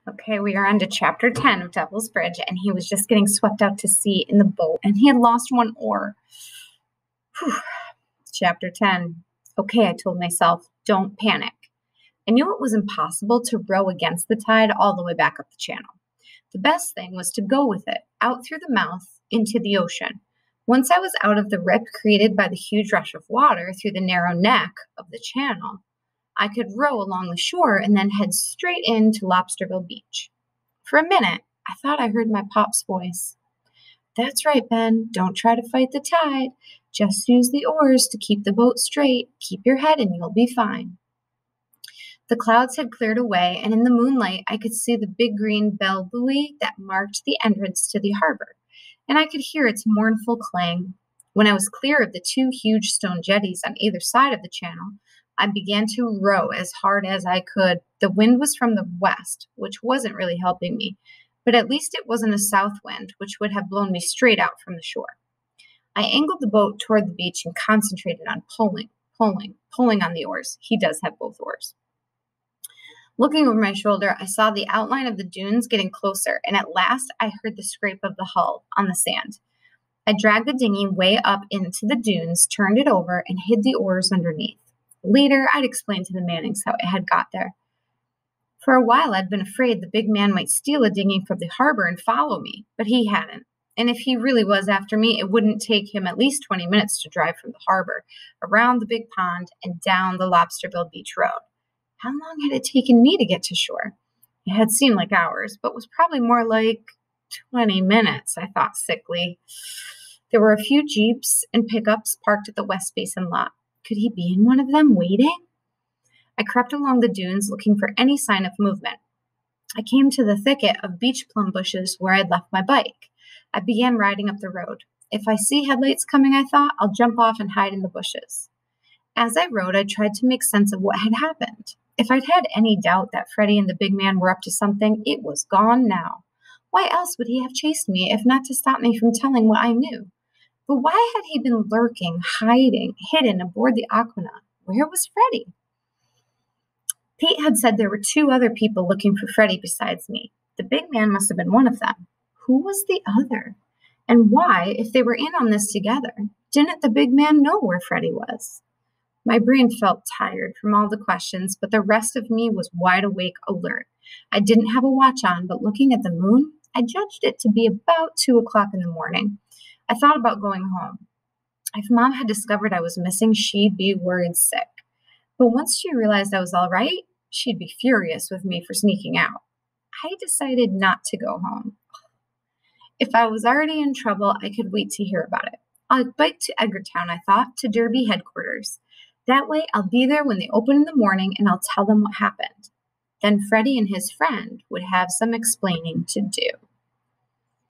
Okay, we are on to chapter 10 of Devil's Bridge, and he was just getting swept out to sea in the boat, and he had lost one oar. Whew. Chapter 10. Okay, I told myself, don't panic. I knew it was impossible to row against the tide all the way back up the channel. The best thing was to go with it, out through the mouth, into the ocean. Once I was out of the rip created by the huge rush of water through the narrow neck of the channel, I could row along the shore and then head straight into Lobsterville Beach. For a minute, I thought I heard my pop's voice. That's right, Ben. Don't try to fight the tide. Just use the oars to keep the boat straight. Keep your head and you'll be fine. The clouds had cleared away, and in the moonlight, I could see the big green bell buoy that marked the entrance to the harbor, and I could hear its mournful clang. When I was clear of the two huge stone jetties on either side of the channel, I began to row as hard as I could. The wind was from the west, which wasn't really helping me, but at least it wasn't a south wind, which would have blown me straight out from the shore. I angled the boat toward the beach and concentrated on pulling on the oars. He does have both oars. Looking over my shoulder, I saw the outline of the dunes getting closer, and at last I heard the scrape of the hull on the sand. I dragged the dinghy way up into the dunes, turned it over, and hid the oars underneath. Later, I'd explain to the Mannings how it had got there. For a while, I'd been afraid the big man might steal a dinghy from the harbor and follow me, but he hadn't. And if he really was after me, it wouldn't take him at least 20 minutes to drive from the harbor, around the big pond, and down the Lobsterville Beach Road. How long had it taken me to get to shore? It had seemed like hours, but was probably more like 20 minutes, I thought sickly. There were a few Jeeps and pickups parked at the West Basin lot. Could he be in one of them waiting? I crept along the dunes looking for any sign of movement. I came to the thicket of beach plum bushes where I'd left my bike. I began riding up the road. If I see headlights coming, I thought, I'll jump off and hide in the bushes. As I rode, I tried to make sense of what had happened. If I'd had any doubt that Freddie and the big man were up to something, it was gone now. Why else would he have chased me if not to stop me from telling what I knew? But why had he been lurking, hidden aboard the Aquanaut? Where was Freddie? Pete had said there were two other people looking for Freddie besides me. The big man must have been one of them. Who was the other? And why, if they were in on this together, didn't the big man know where Freddie was? My brain felt tired from all the questions, but the rest of me was wide awake, alert. I didn't have a watch on, but looking at the moon, I judged it to be about 2 o'clock in the morning. I thought about going home. If Mom had discovered I was missing, she'd be worried sick. But once she realized I was all right, she'd be furious with me for sneaking out. I decided not to go home. If I was already in trouble, I could wait to hear about it. I'll bike to Edgartown, I thought, to Derby headquarters. That way, I'll be there when they open in the morning, and I'll tell them what happened. Then Freddie and his friend would have some explaining to do.